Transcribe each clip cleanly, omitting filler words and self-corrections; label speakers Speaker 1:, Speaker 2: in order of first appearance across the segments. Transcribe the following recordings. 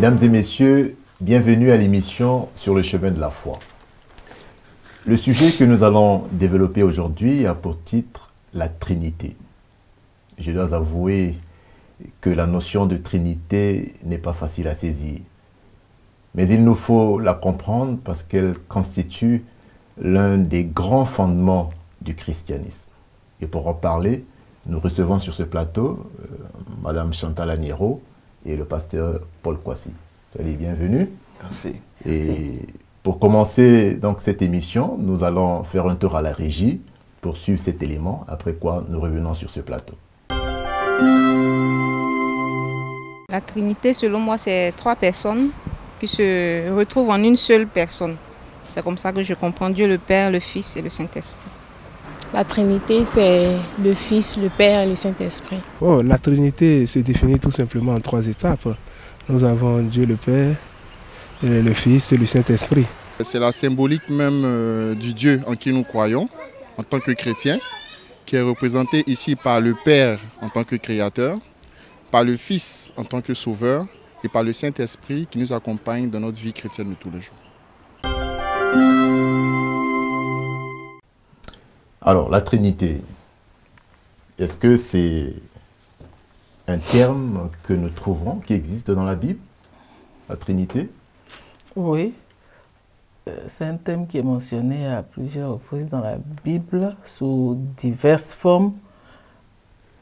Speaker 1: Mesdames et messieurs, bienvenue à l'émission Sur le chemin de la foi. Le sujet que nous allons développer aujourd'hui a pour titre la Trinité. Je dois avouer que la notion de Trinité n'est pas facile à saisir. Mais il nous faut la comprendre parce qu'elle constitue l'un des grands fondements du christianisme. Et pour en parler, nous recevons sur ce plateau Madame Chantal Agnero et le pasteur Paul Kwasi. Soyez bienvenus.
Speaker 2: Merci.
Speaker 1: Et pour commencer donc cette émission, nous allons faire un tour à la régie pour suivre cet élément, après quoi nous revenons sur ce plateau.
Speaker 3: La Trinité, selon moi, c'est trois personnes qui se retrouvent en une seule personne. C'est comme ça que je comprends Dieu le Père, le Fils et le Saint-Esprit.
Speaker 4: La Trinité, c'est le Fils, le Père et le Saint-Esprit.
Speaker 5: Oh, la Trinité se définit tout simplement en trois étapes. Nous avons Dieu le Père, le Fils et le Saint-Esprit.
Speaker 6: C'est la symbolique même du Dieu en qui nous croyons en tant que chrétiens, qui est représentée ici par le Père en tant que créateur, par le Fils en tant que sauveur et par le Saint-Esprit qui nous accompagne dans notre vie chrétienne de tous les jours.
Speaker 1: Alors, la Trinité, est-ce que c'est un terme que nous trouvons, qui existe dans la Bible, la Trinité?
Speaker 7: Oui, c'est un thème qui est mentionné à plusieurs reprises dans la Bible sous diverses formes.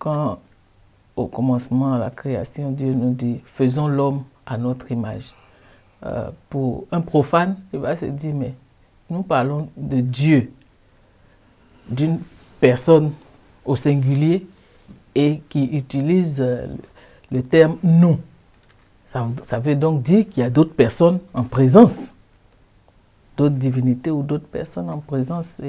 Speaker 7: Quand, au commencement, à la création, Dieu nous dit « faisons l'homme à notre image ». Pour un profane, il va se dire « mais nous parlons de Dieu ». D'une personne au singulier et qui utilise le terme « nous ». Ça veut donc dire qu'il y a d'autres personnes en présence, d'autres divinités ou d'autres personnes en présence.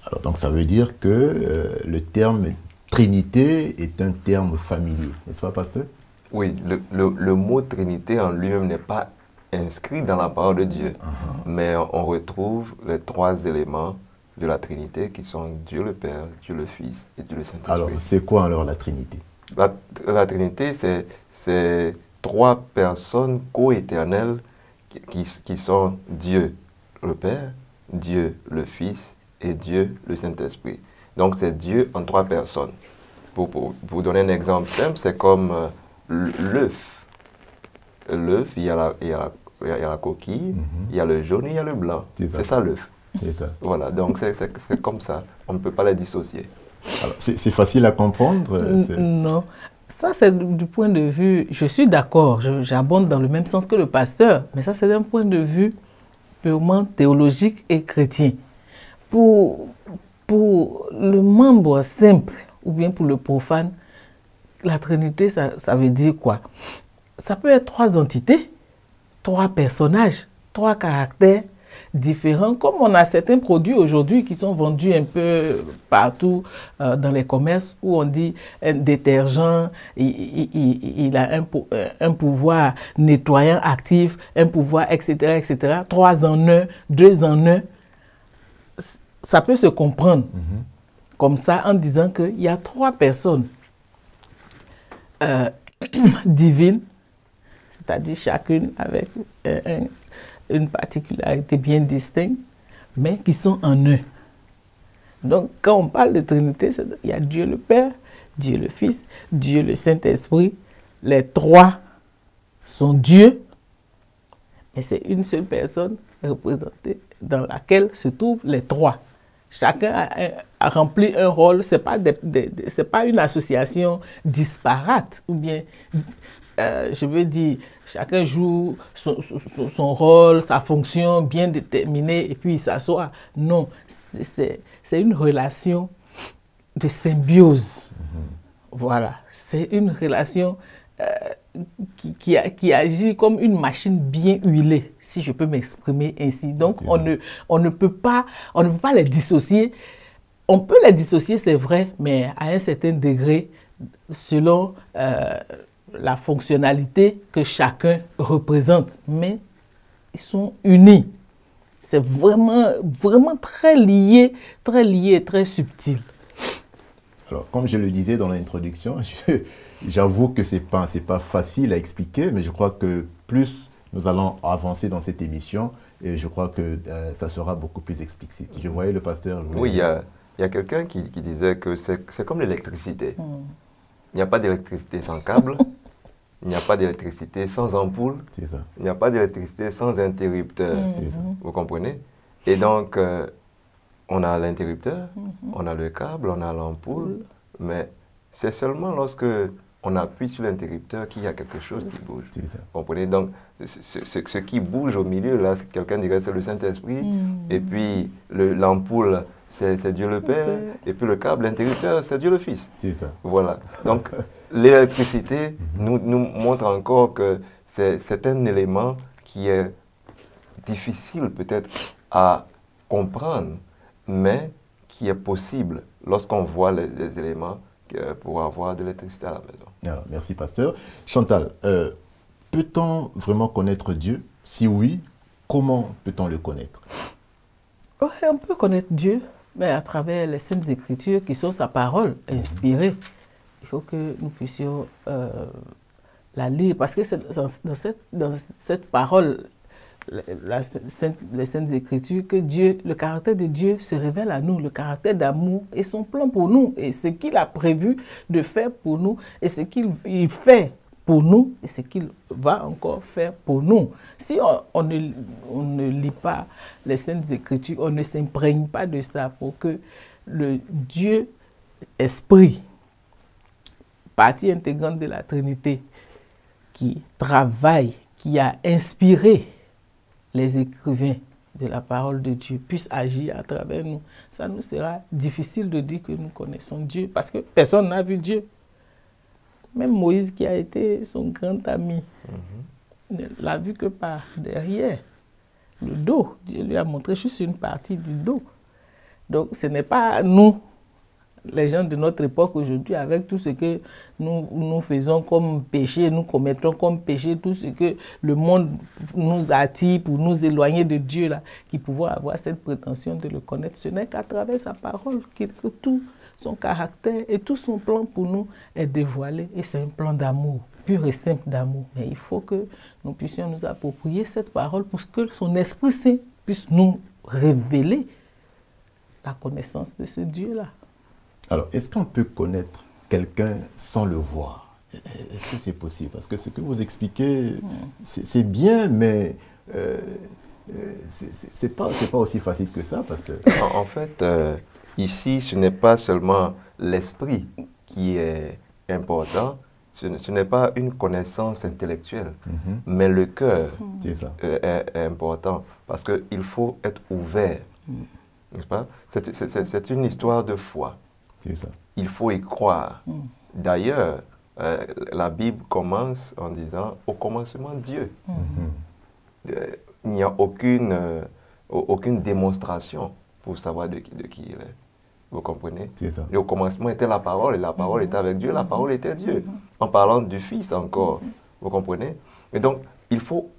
Speaker 1: Alors, donc ça veut dire que le terme Trinité est un terme familier, n'est-ce pas, pasteur?
Speaker 2: Oui, le mot Trinité en lui-même n'est pas inscrit dans la parole de Dieu, mais on retrouve les trois éléments de la Trinité qui sont Dieu le Père, Dieu le Fils et Dieu le Saint-Esprit.
Speaker 1: Alors, c'est quoi alors la Trinité?
Speaker 2: La Trinité, c'est trois personnes co-éternelles qui sont Dieu le Père, Dieu le Fils et Dieu le Saint-Esprit. Donc, c'est Dieu en trois personnes. Pour vous donner un exemple simple, c'est comme l'œuf. L'œuf, il y a la coquille, il y a le jaune et il y a le blanc. C'est ça l'œuf.
Speaker 1: C'est ça.
Speaker 2: Voilà, donc c'est comme ça. On ne peut pas les dissocier.
Speaker 1: C'est facile à comprendre?
Speaker 7: Non. Ça, c'est du point de vue... Je suis d'accord, j'abonde dans le même sens que le pasteur, mais ça, c'est d'un point de vue purement théologique et chrétien. Pour le membre simple, ou bien pour le profane, la Trinité, ça veut dire quoi? Ça peut être trois entités, trois personnages, trois caractères différents, comme on a certains produits aujourd'hui qui sont vendus un peu partout dans les commerces où on dit un détergent, il a un pouvoir nettoyant actif, un pouvoir, etc., etc. 3 en 1, 2 en 1. Ça peut se comprendre comme ça en disant qu'il y a trois personnes divines, c'est-à-dire chacune avec une particularité bien distincte, mais qui sont en eux. Donc, quand on parle de Trinité, il y a Dieu le Père, Dieu le Fils, Dieu le Saint-Esprit. Les trois sont Dieu, mais c'est une seule personne représentée dans laquelle se trouvent les trois. Chacun a rempli un rôle, ce n'est pas une association disparate, ou bien, je veux dire, chacun joue son rôle, sa fonction bien déterminée, et puis il s'assoit. Non, c'est une relation de symbiose. Voilà, c'est une relation qui agit comme une machine bien huilée, si je peux m'exprimer ainsi. Donc, on ne peut pas les dissocier. On peut les dissocier, c'est vrai, mais à un certain degré, selon la fonctionnalité que chacun représente. Mais ils sont unis. C'est vraiment, vraiment très lié et très subtil.
Speaker 1: Alors, comme je le disais dans l'introduction, j'avoue que ce n'est pas facile à expliquer, mais je crois que plus nous allons avancer dans cette émission et je crois que ça sera beaucoup plus explicite. Je voyais le pasteur...
Speaker 2: Oui, il y a quelqu'un qui disait que c'est comme l'électricité. Il n'y a pas d'électricité sans câble, il n'y a pas d'électricité sans ampoule, il n'y a pas d'électricité sans interrupteur. Vous comprenez? Et donc, on a l'interrupteur, on a le câble, on a l'ampoule, mais c'est seulement lorsque on appuie sur l'interrupteur qu'il y a quelque chose qui bouge. Vous comprenez? Donc, ce qui bouge au milieu, là, quelqu'un dirait c'est le Saint-Esprit, et puis l'ampoule, c'est Dieu le Père, et puis le câble, l'interrupteur, c'est Dieu le Fils.
Speaker 1: C'est ça.
Speaker 2: Voilà. Donc, l'électricité nous montre encore que c'est un élément qui est difficile peut-être à comprendre, mais qui est possible lorsqu'on voit les éléments pour avoir de l'électricité à la maison.
Speaker 1: Alors, merci, pasteur. Chantal, peut-on vraiment connaître Dieu? Si oui, comment peut-on le connaître?
Speaker 7: Oui, on peut connaître Dieu, mais à travers les Saintes Écritures qui sont sa parole inspirée. Il faut que nous puissions la lire, parce que c'est dans cette parole, les Saintes Écritures, que Dieu, le caractère de Dieu se révèle à nous, le caractère d'amour et son plan pour nous, et ce qu'il a prévu de faire pour nous, et ce qu'il fait pour nous, et ce qu'il va encore faire pour nous. Si on ne lit pas les Saintes Écritures, on ne s'imprègne pas de ça pour que le Dieu Esprit, partie intégrante de la Trinité, qui travaille, qui a inspiré les écrivains de la parole de Dieu, puisse agir à travers nous, ça nous sera difficile de dire que nous connaissons Dieu, parce que personne n'a vu Dieu. Même Moïse, qui a été son grand ami, ne l'a vu que par derrière, le dos. Dieu lui a montré juste une partie du dos. Donc ce n'est pas nous, les gens de notre époque aujourd'hui, avec tout ce que nous faisons comme péché, nous commettons comme péché, tout ce que le monde nous attire pour nous éloigner de Dieu, là, qui pouvons avoir cette prétention de le connaître. Ce n'est qu'à travers sa parole que tout son caractère et tout son plan pour nous est dévoilé. Et c'est un plan d'amour, pur et simple d'amour. Mais il faut que nous puissions nous approprier cette parole pour que son Esprit Saint puisse nous révéler la connaissance de ce Dieu-là.
Speaker 1: Alors, est-ce qu'on peut connaître quelqu'un sans le voir? Est-ce que c'est possible? Parce que ce que vous expliquez, c'est bien, mais c'est pas aussi facile que ça. Parce que...
Speaker 2: En fait, ici, ce n'est pas seulement l'esprit qui est important, ce n'est pas une connaissance intellectuelle, mais le cœur est important, parce qu'il faut être ouvert, n'est-ce pas? C'est une histoire de foi.
Speaker 1: Ça.
Speaker 2: Il faut y croire. D'ailleurs, la Bible commence en disant « au commencement Dieu ». Il n'y a aucune démonstration pour savoir de qui il est. Vous comprenez?
Speaker 1: Ça.
Speaker 2: Et au commencement était la parole, et la parole était avec Dieu, la parole était Dieu. En parlant du Fils encore. Vous comprenez? Et donc, il faut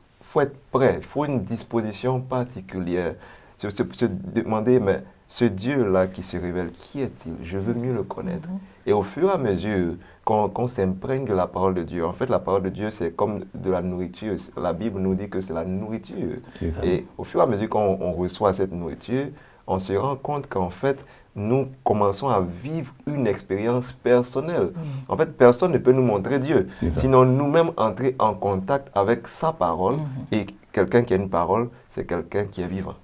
Speaker 2: être prêt, il faut une disposition particulière. Se demander, mais ce Dieu-là qui se révèle, qui est-il? Je veux mieux le connaître. Et au fur et à mesure qu'on s'imprègne de la parole de Dieu, en fait, la parole de Dieu, c'est comme de la nourriture. La Bible nous dit que c'est la nourriture. Et au fur et à mesure qu'on reçoit cette nourriture, on se rend compte qu'en fait, nous commençons à vivre une expérience personnelle. En fait, personne ne peut nous montrer Dieu. Sinon, nous-mêmes entrer en contact avec sa parole. Et quelqu'un qui a une parole, c'est quelqu'un qui est vivant.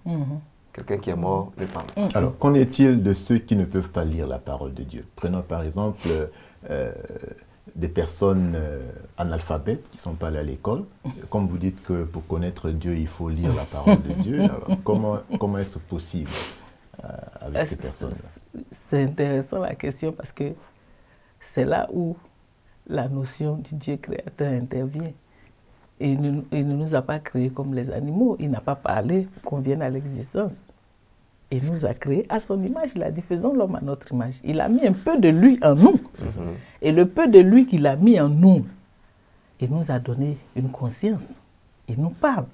Speaker 2: Quelqu'un qui est mort ne parle pas.
Speaker 1: Alors, qu'en est-il de ceux qui ne peuvent pas lire la parole de Dieu? Prenons par exemple des personnes analphabètes qui ne sont pas allées à l'école. Comme vous dites que pour connaître Dieu, il faut lire la parole de Dieu. Alors, comment est-ce possible avec ces personnes-là?
Speaker 7: C'est intéressant la question, parce que c'est là où la notion du Dieu créateur intervient. Et il ne nous a pas créés comme les animaux. Il n'a pas parlé pour qu'on vienne à l'existence. Il nous a créés à son image. Il a dit, faisons l'homme à notre image. Il a mis un peu de lui en nous. Et le peu de lui qu'il a mis en nous, il nous a donné une conscience. Il nous parle.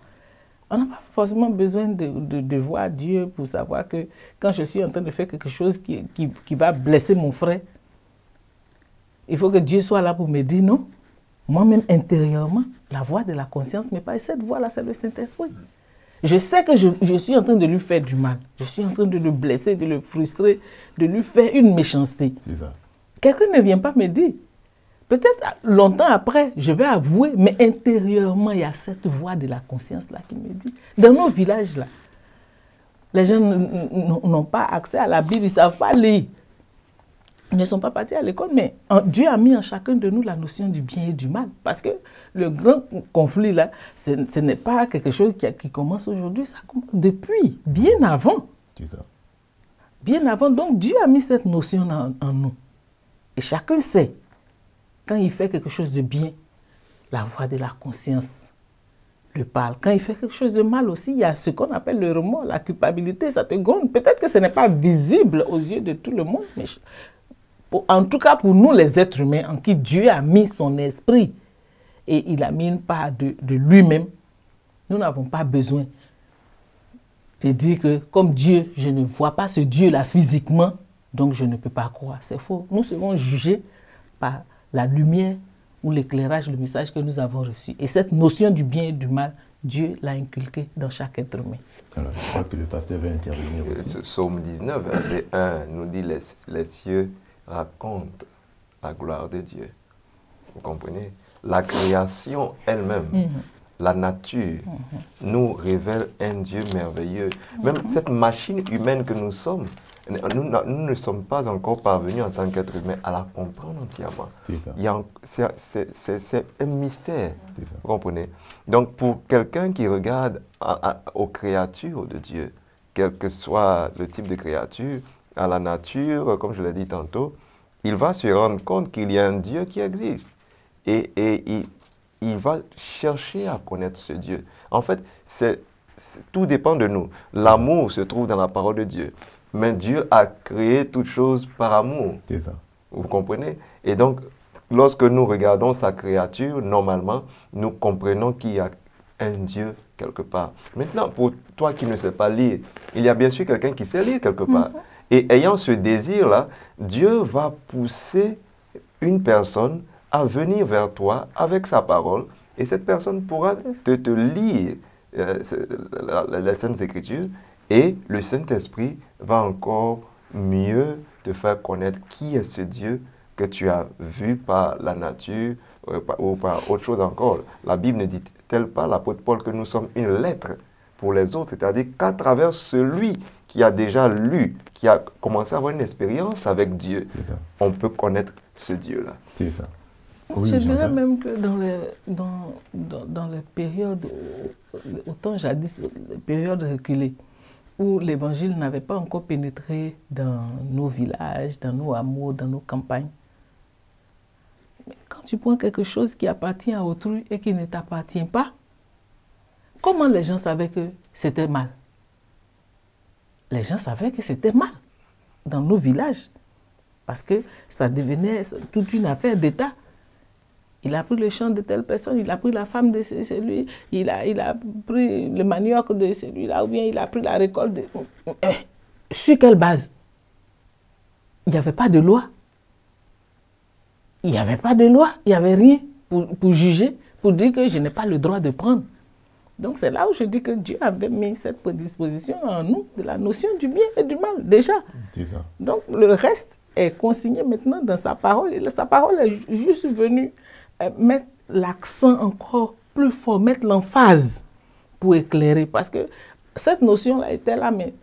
Speaker 7: On n'a pas forcément besoin de voir Dieu pour savoir que quand je suis en train de faire quelque chose qui va blesser mon frère, il faut que Dieu soit là pour me dire non. moi-même intérieurement, la voix de la conscience me parle. Et cette voix-là, c'est le Saint-Esprit. Je sais que je suis en train de lui faire du mal. Je suis en train de le blesser, de le frustrer, de lui faire une méchanceté.
Speaker 1: C'est ça.
Speaker 7: Quelqu'un ne vient pas me dire. Peut-être longtemps après, je vais avouer, mais intérieurement, il y a cette voix de la conscience-là qui me dit. Dans nos villages-là, les gens n'ont pas accès à la Bible, ils ne savent pas lire. Ils ne sont pas partis à l'école, mais Dieu a mis en chacun de nous la notion du bien et du mal. Parce que le grand conflit, là, ce n'est pas quelque chose qui commence aujourd'hui, ça commence depuis, bien avant.
Speaker 1: C'est ça.
Speaker 7: Bien avant. Donc, Dieu a mis cette notion en nous. Et chacun sait, quand il fait quelque chose de bien, la voix de la conscience le parle. Quand il fait quelque chose de mal aussi, il y a ce qu'on appelle le remords, la culpabilité, ça te gronde. Peut-être que ce n'est pas visible aux yeux de tout le monde, mais en tout cas pour nous les êtres humains, en qui Dieu a mis son esprit et il a mis une part de lui-même, nous n'avons pas besoin de dire que comme Dieu, je ne vois pas ce Dieu-là physiquement, donc je ne peux pas croire. C'est faux. Nous serons jugés par la lumière ou l'éclairage, le message que nous avons reçu. Et cette notion du bien et du mal, Dieu l'a inculqué dans chaque être humain.
Speaker 1: Alors, je crois que le pasteur va intervenir aussi.
Speaker 2: Ce psaume 19, verset 1, nous dit les cieux racontent la gloire de Dieu. Vous comprenez? La création elle-même, la nature, nous révèle un Dieu merveilleux. Même cette machine humaine que nous sommes, nous ne sommes pas encore parvenus en tant qu'être humain à la comprendre entièrement.
Speaker 1: C'est ça.
Speaker 2: C'est un mystère,
Speaker 1: C'est ça.
Speaker 2: vous comprenez? Donc pour quelqu'un qui regarde aux créatures de Dieu, quel que soit le type de créature, à la nature, comme je l'ai dit tantôt, il va se rendre compte qu'il y a un Dieu qui existe. Et il va chercher à connaître ce Dieu. En fait, tout dépend de nous. L'amour se trouve dans la parole de Dieu. Mais Dieu a créé toutes choses par amour.
Speaker 1: C'est ça.
Speaker 2: Vous comprenez? Et donc, lorsque nous regardons sa créature, normalement, nous comprenons qu'il y a un Dieu quelque part. Maintenant, pour toi qui ne sais pas lire, il y a bien sûr quelqu'un qui sait lire quelque part. Et ayant ce désir-là, Dieu va pousser une personne à venir vers toi avec sa parole. Et cette personne pourra te lire les Saintes Écritures. Et le Saint-Esprit va encore mieux te faire connaître qui est ce Dieu que tu as vu par la nature ou par autre chose encore. La Bible ne dit-elle pas, l'apôtre Paul, que nous sommes une lettre pour les autres, c'est-à-dire qu'à travers celui qui a déjà lu, qui a commencé à avoir une expérience avec Dieu, on peut connaître ce Dieu-là.
Speaker 1: C'est ça. Oui,
Speaker 7: je dirais même que dans les périodes, autant jadis, les périodes reculées, où l'évangile n'avait pas encore pénétré dans nos villages, dans nos hameaux, dans nos campagnes. Mais quand tu prends quelque chose qui appartient à autrui et qui ne t'appartient pas, comment les gens savaient que c'était mal? Les gens savaient que c'était mal dans nos villages, parce que ça devenait toute une affaire d'État. Il a pris le champ de telle personne, il a pris la femme de celui, il a pris le manioc de celui-là, ou bien il a pris la récolte de... Sur quelle base? Il n'y avait pas de loi. Il n'y avait pas de loi, il n'y avait rien pour juger, pour dire que je n'ai pas le droit de prendre. Donc c'est là où je dis que Dieu avait mis cette prédisposition en nous, de la notion du bien et du mal, déjà.
Speaker 1: C'est ça.
Speaker 7: Donc le reste est consigné maintenant dans sa parole, et sa parole est juste venue mettre l'accent encore plus fort, mettre l'emphase pour éclairer. Parce que cette notion-là était là, mais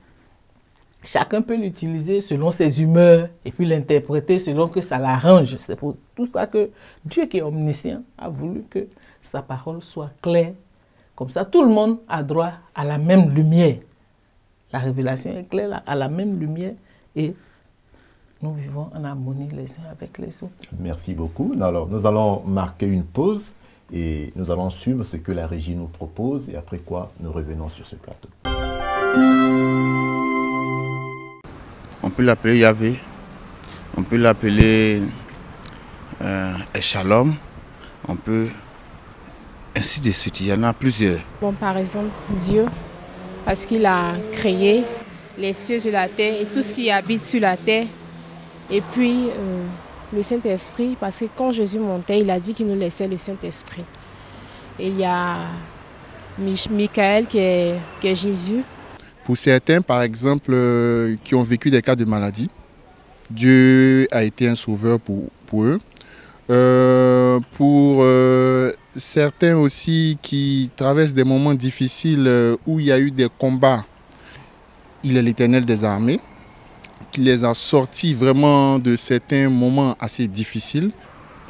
Speaker 7: chacun peut l'utiliser selon ses humeurs et puis l'interpréter selon que ça l'arrange. C'est pour tout ça que Dieu, qui est omniscient, a voulu que sa parole soit claire. Comme ça, tout le monde a droit à la même lumière. La révélation est claire, à la même lumière, et nous vivons en harmonie les uns avec les autres.
Speaker 1: Merci beaucoup. Alors, nous allons marquer une pause et nous allons suivre ce que la régie nous propose, et après quoi, nous revenons sur ce plateau.
Speaker 8: On peut l'appeler Yahvé, on peut l'appeler Shalom, on peut... ainsi de suite, il y en a plusieurs.
Speaker 4: Bon, par exemple, Dieu, parce qu'il a créé les cieux sur la terre et tout ce qui habite sur la terre. Et puis, le Saint-Esprit, parce que quand Jésus montait, il a dit qu'il nous laissait le Saint-Esprit. Et il y a Michael qui est Jésus.
Speaker 6: Pour certains, par exemple, qui ont vécu des cas de maladie, Dieu a été un sauveur pour eux. Pour certains aussi qui traversent des moments difficiles où il y a eu des combats, il est l'Éternel des armées, qui les a sortis vraiment de certains moments assez difficiles.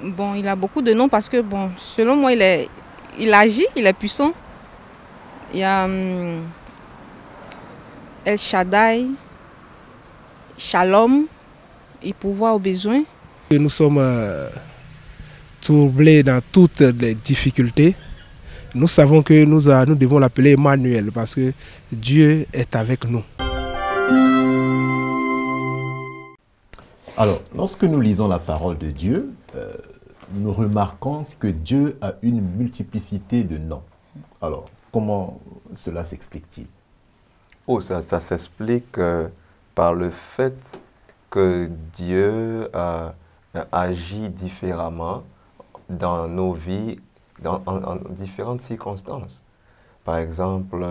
Speaker 3: Bon, il a beaucoup de noms parce que, bon, selon moi, il agit, il est puissant. Il y a El Shaddai, Shalom, il pourvoit aux besoins.
Speaker 5: Nous sommes troublés dans toutes les difficultés. Nous savons que nous devons l'appeler Emmanuel parce que Dieu est avec nous.
Speaker 1: Alors, lorsque nous lisons la parole de Dieu, nous remarquons que Dieu a une multiplicité de noms. Alors, comment cela s'explique-t-il?
Speaker 2: Oh, ça s'explique par le fait que Dieu agit différemment dans nos vies, en différentes circonstances. Par exemple,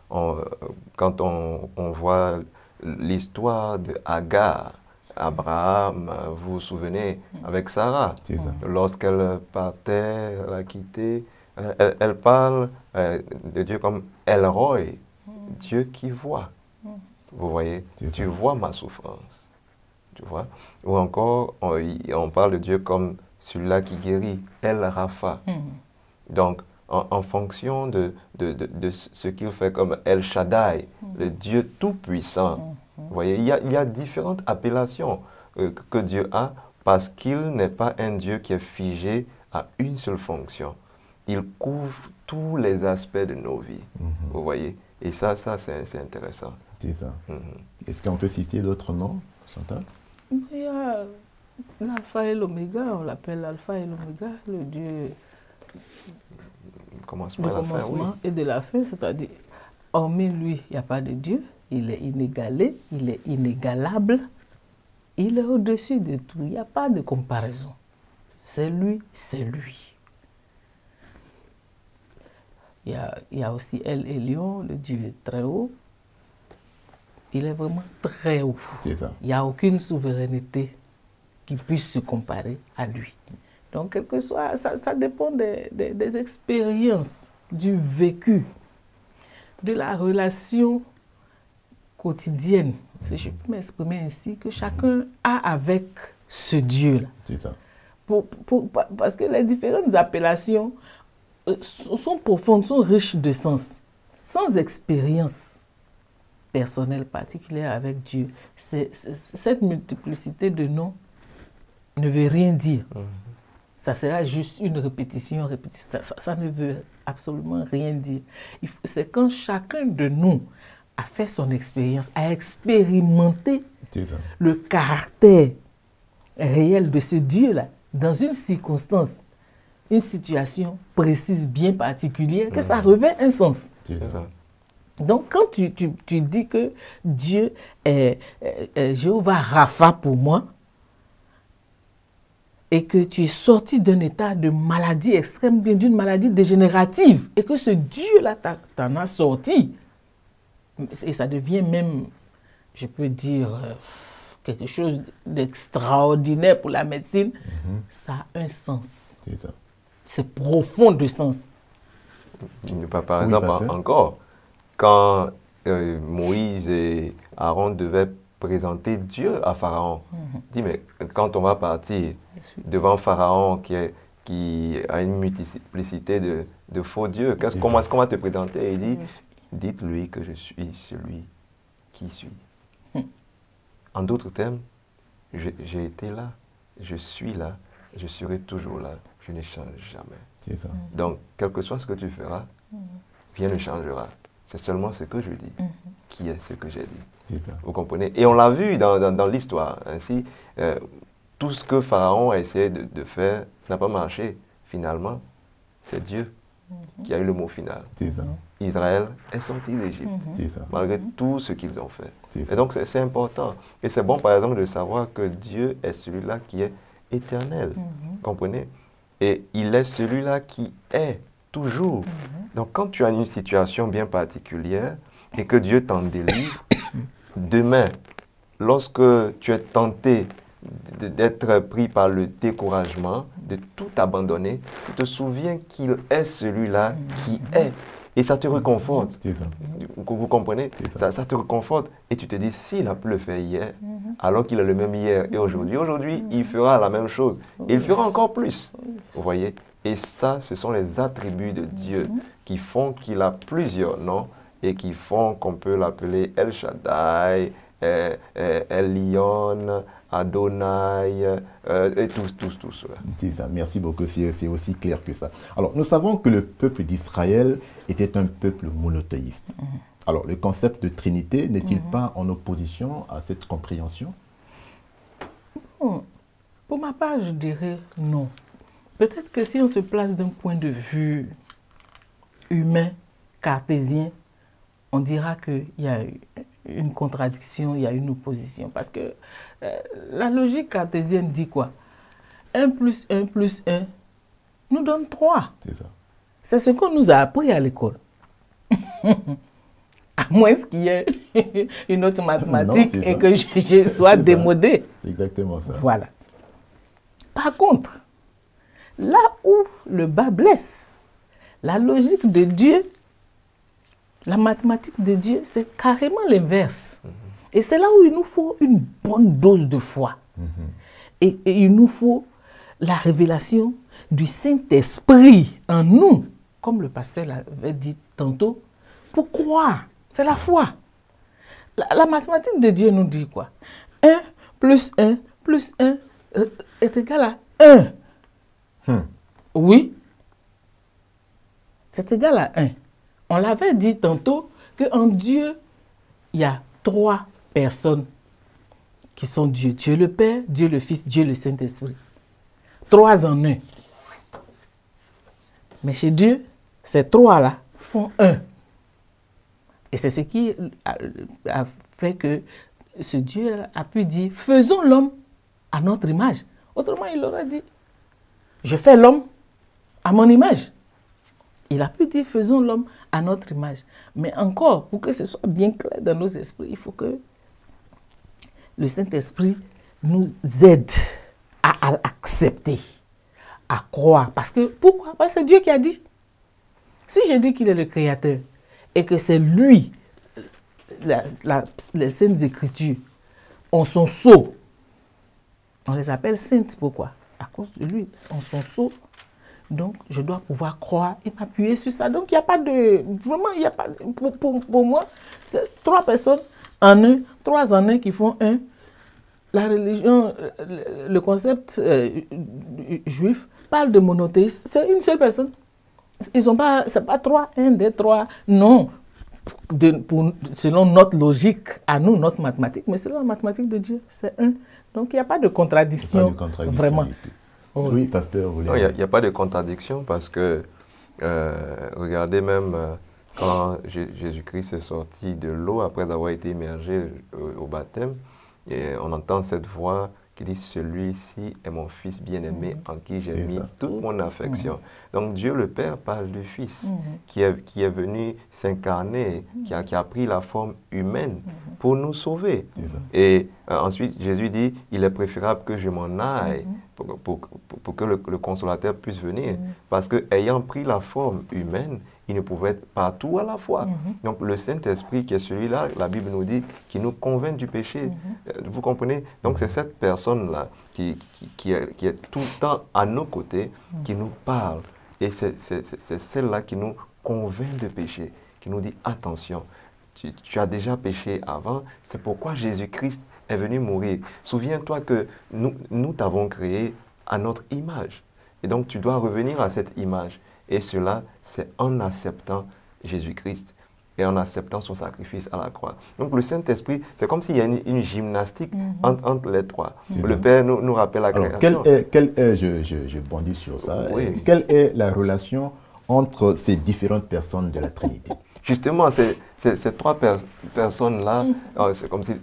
Speaker 2: quand on voit l'histoire de Agar, Abraham, vous vous souvenez, avec Sarah, lorsqu'elle partait, elle a quitté, elle parle de Dieu comme El Roi, Dieu qui voit. Vous voyez, tu vois ma souffrance. Tu vois? Ou encore, on parle de Dieu comme celui-là qui guérit, El Rapha. Donc, en fonction de ce qu'il fait comme El Shaddai, le Dieu tout-puissant. Vous voyez, il y a différentes appellations que Dieu a parce qu'il n'est pas un Dieu qui est figé à une seule fonction. Il couvre tous les aspects de nos vies. Vous voyez? Et ça c'est intéressant.
Speaker 1: C'est ça. Est-ce qu'on peut citer d'autres noms, Chantal?
Speaker 7: Il y a l'alpha et l'oméga, on l'appelle l'alpha et l'oméga, le Dieu du commencement et de la fin, c'est-à-dire, hormis lui, il n'y a pas de Dieu, il est inégalé, il est inégalable, il est au-dessus de tout, il n'y a pas de comparaison. C'est lui, c'est lui. Il y a aussi El Elyon, le Dieu très haut. Il est vraiment très haut.
Speaker 1: C'est ça.
Speaker 7: Il n'y a aucune souveraineté qui puisse se comparer à lui. Donc, quel que soit, ça dépend des expériences, du vécu, de la relation quotidienne, si je peux m'exprimer ainsi, que chacun a avec ce Dieu-là.
Speaker 1: C'est ça.
Speaker 7: Parce que les différentes appellations sont profondes, sont riches de sens. Sans expérience personnelle particulière avec Dieu, cette multiplicité de noms ne veut rien dire. Ça sera juste une répétition. Ça ne veut absolument rien dire. C'est quand chacun de nous a fait son expérience, a expérimenté le caractère réel de ce Dieu-là, dans une circonstance, une situation précise, bien particulière, que ça revêt un sens. Donc, quand tu dis que Dieu est Jéhovah Rapha pour moi, et que tu es sorti d'un état de maladie extrême, bien d'une maladie dégénérative, et que ce Dieu-là t'en a sorti, et ça devient même, je peux dire, quelque chose d'extraordinaire pour la médecine, ça a un sens.
Speaker 1: C'est ça.
Speaker 7: C'est profond de sens.
Speaker 2: Par exemple, encore, quand Moïse et Aaron devaient présenter Dieu à Pharaon, dit, mais quand on va partir devant Pharaon qui a une multiplicité de faux dieux, comment est-ce qu'on va te présenter? Il dit, dites-lui que je suis celui qui suis. En d'autres termes, j'ai été là, je suis là, je serai toujours là, je ne change jamais.
Speaker 1: C'est ça.
Speaker 2: Donc, quel que soit ce que tu feras, rien ne changera. C'est seulement ce que je dis qui est ce que j'ai dit.
Speaker 1: C'est ça.
Speaker 2: Vous comprenez? Et on l'a vu dans l'histoire. Ainsi, tout ce que Pharaon a essayé de faire n'a pas marché. Finalement, c'est Dieu qui a eu le mot final.
Speaker 1: C'est ça.
Speaker 2: Israël est sorti d'Égypte, malgré tout ce qu'ils ont fait. Et donc, c'est important. Et c'est bon, par exemple, de savoir que Dieu est celui-là qui est éternel. Comprenez? Et il est celui-là qui est toujours. Donc, quand tu as une situation bien particulière et que Dieu t'en délivre, demain, lorsque tu es tenté d'être pris par le découragement, de tout abandonner, tu te souviens qu'il est celui-là qui est. Et ça te réconforte.
Speaker 1: C'est ça.
Speaker 2: Vous comprenez? Ça te réconforte. Et tu te dis, s'il a pu le faire hier, alors qu'il est le même hier et aujourd'hui, il fera la même chose. Et il fera encore plus. Vous voyez? Et ça, ce sont les attributs de Dieu qui font qu'il a plusieurs noms et qui font qu'on peut l'appeler El Shaddai, Elion, Adonai, et tout cela.
Speaker 1: C'est ça, merci beaucoup, c'est aussi clair que ça. Alors, nous savons que le peuple d'Israël était un peuple monothéiste. Alors, le concept de Trinité n'est-il pas en opposition à cette compréhension?
Speaker 7: Pour ma part, je dirais non. Peut-être que si on se place d'un point de vue humain, cartésien, on dira qu'il y a une contradiction, il y a une opposition. Parce que la logique cartésienne dit quoi? 1 plus 1 plus 1 nous donne 3.
Speaker 1: C'est ça.
Speaker 7: C'est ce qu'on nous a appris à l'école. À moins qu'il y ait une autre mathématique et que je sois démodé.
Speaker 1: C'est exactement ça.
Speaker 7: Voilà. Par contre, là où le bas blesse, la logique de Dieu, la mathématique de Dieu, c'est carrément l'inverse. Et c'est là où il nous faut une bonne dose de foi. Et il nous faut la révélation du Saint-Esprit en nous, comme le pasteur l'avait dit tantôt, pour croire. C'est la foi. La mathématique de Dieu nous dit quoi? 1 plus 1 plus 1 est égal à 1. Oui. C'est égal à 1. On l'avait dit tantôt qu'en Dieu, il y a 3 personnes qui sont Dieu. Dieu le Père, Dieu le Fils, Dieu le Saint-Esprit. 3 en 1. Mais chez Dieu, ces 3-là font 1. Et c'est ce qui a fait que ce Dieu a pu dire, faisons l'homme à notre image. Autrement, il aurait dit, je fais l'homme à mon image. Il a pu dire, faisons l'homme à notre image. Mais encore, pour que ce soit bien clair dans nos esprits, il faut que le Saint-Esprit nous aide à accepter, à croire. Parce que, pourquoi? Parce que c'est Dieu qui a dit. Si je dis qu'il est le Créateur et que c'est lui, les Saintes Écritures, en son sceau, on les appelle saintes, pourquoi? À cause de lui, en son sceau. Donc, je dois pouvoir croire et m'appuyer sur ça. Donc, il n'y a pas de... Vraiment, il n'y a pas... Pour moi, c'est 3 personnes en 1, 3 en 1 qui font 1. La religion, le concept juif parle de monothéisme. C'est une seule personne. Ils sont pas... C'est pas 3, 1, 2, 3. Non. Selon notre logique, à nous, notre mathématique, mais selon la mathématique de Dieu, c'est 1. Donc, il n'y a pas de contradiction. Vraiment.
Speaker 1: Oui, pasteur.
Speaker 2: Non, il n'y a pas de contradiction parce que, regardez même quand Jésus-Christ est sorti de l'eau après avoir été immergé au baptême, et on entend cette voix qui dit « Celui-ci est mon Fils bien-aimé en qui j'ai mis toute mon affection ». Donc Dieu le Père parle du Fils qui est venu s'incarner, qui a pris la forme humaine pour nous sauver. Et ensuite Jésus dit « Il est préférable que je m'en aille pour que le Consolateur puisse venir. » Parce qu'ayant pris la forme humaine, il ne pouvait être partout à la fois. Donc le Saint-Esprit qui est celui-là, la Bible nous dit, qui nous convainc du péché. Vous comprenez? Donc c'est cette personne-là qui est tout le temps à nos côtés, qui nous parle. Et c'est celle-là qui nous convainc de péché, qui nous dit, attention, tu as déjà péché avant, c'est pourquoi Jésus-Christ est venu mourir. Souviens-toi que nous t'avons créé à notre image. Et donc tu dois revenir à cette image. Et cela, c'est en acceptant Jésus-Christ et en acceptant son sacrifice à la croix. Donc le Saint-Esprit, c'est comme s'il y a une gymnastique entre les 3. Le Père nous rappelle la création.
Speaker 1: Je bondis sur ça. Oui. Quelle est la relation entre ces différentes personnes de la Trinité?
Speaker 2: justement, ces trois personnes-là, c'est comme si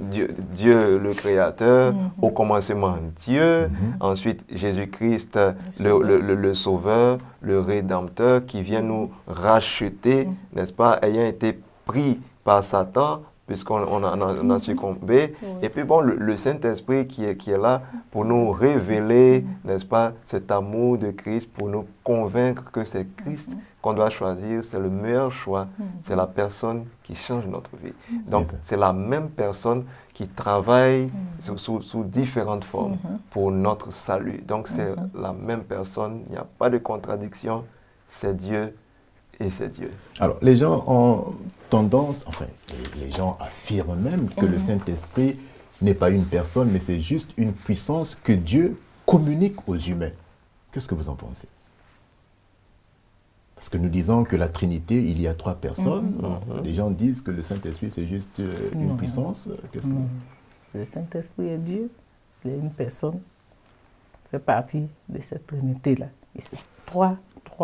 Speaker 2: Dieu le Créateur, au commencement Dieu, ensuite Jésus-Christ, le Sauveur, le Rédempteur, qui vient nous racheter, n'est-ce pas, ayant été pris par Satan, puisqu'on a succombé. Et puis bon, le Saint-Esprit qui est là pour nous révéler, n'est-ce pas, cet amour de Christ, pour nous convaincre que c'est Christ qu'on doit choisir, c'est le meilleur choix, c'est la personne qui change notre vie. Donc c'est la même personne qui travaille sous différentes formes pour notre salut. Donc c'est la même personne, il n'y a pas de contradiction, c'est Dieu. Et c'est Dieu.
Speaker 1: Alors, les gens ont tendance, enfin, les gens affirment même que le Saint-Esprit n'est pas une personne, mais c'est juste une puissance que Dieu communique aux humains. Qu'est-ce que vous en pensez? Parce que nous disons que la Trinité, il y a trois personnes. Les gens disent que le Saint-Esprit, c'est juste une puissance. Qu'est-ce que...
Speaker 7: Le Saint-Esprit est Dieu, il est une personne, fait partie de cette Trinité-là. C'est trois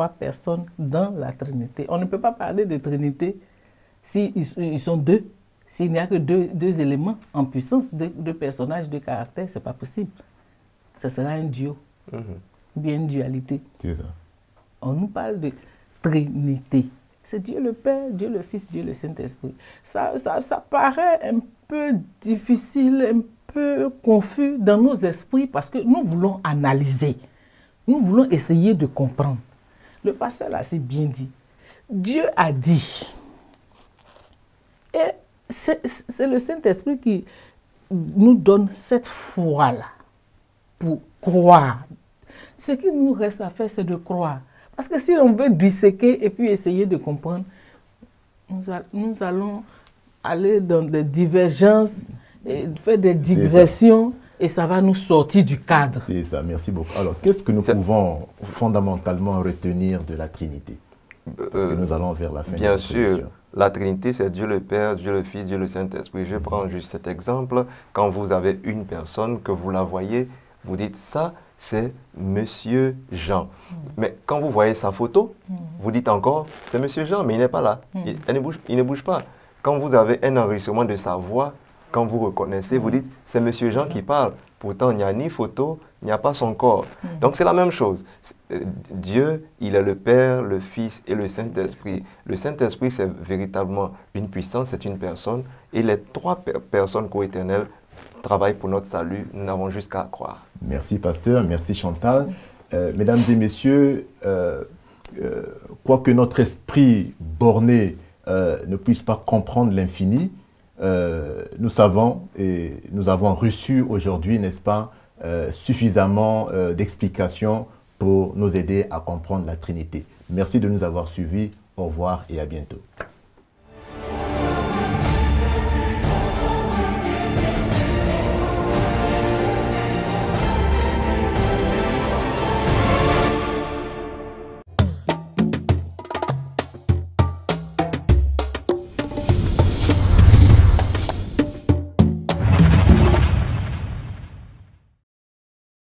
Speaker 7: personnes dans la Trinité. On ne peut pas parler de Trinité s'ils sont deux. S'il n'y a que deux éléments en puissance, deux personnages, deux caractères, ce n'est pas possible. Ce sera un duo, ou bien une dualité.
Speaker 1: C'est ça.
Speaker 7: On nous parle de Trinité. C'est Dieu le Père, Dieu le Fils, Dieu le Saint-Esprit. Ça paraît un peu difficile, un peu confus dans nos esprits parce que nous voulons analyser. Nous voulons essayer de comprendre. Le pasteur l'a si bien dit. Dieu a dit. Et c'est le Saint-Esprit qui nous donne cette foi-là pour croire. Ce qui nous reste à faire, c'est de croire. Parce que si on veut disséquer et puis essayer de comprendre, nous allons aller dans des divergences, et faire des digressions. Et ça va nous sortir du cadre.
Speaker 1: C'est ça, merci beaucoup. Alors, qu'est-ce que nous pouvons fondamentalement retenir de la Trinité? Parce que nous allons vers la fin de la
Speaker 2: prédication. Bien sûr, la Trinité, c'est Dieu le Père, Dieu le Fils, Dieu le Saint-Esprit. Je prends juste cet exemple. Quand vous avez une personne, que vous la voyez, vous dites, ça, c'est Monsieur Jean. Mais quand vous voyez sa photo, vous dites encore, c'est Monsieur Jean, mais il n'est pas là. Il ne bouge pas. Quand vous avez un enregistrement de sa voix, quand vous reconnaissez, vous dites, c'est Monsieur Jean qui parle. Pourtant, il n'y a ni photo, il n'y a pas son corps. Donc, c'est la même chose. Dieu, il est le Père, le Fils et le Saint-Esprit. Le Saint-Esprit, c'est véritablement une puissance, c'est une personne. Et les trois personnes coéternelles travaillent pour notre salut. Nous n'avons juste qu'à croire.
Speaker 1: Merci, pasteur. Merci, Chantal. Mesdames et messieurs, quoique notre esprit borné ne puisse pas comprendre l'infini, nous savons et nous avons reçu aujourd'hui, n'est-ce pas, suffisamment d'explications pour nous aider à comprendre la Trinité. Merci de nous avoir suivis. Au revoir et à bientôt.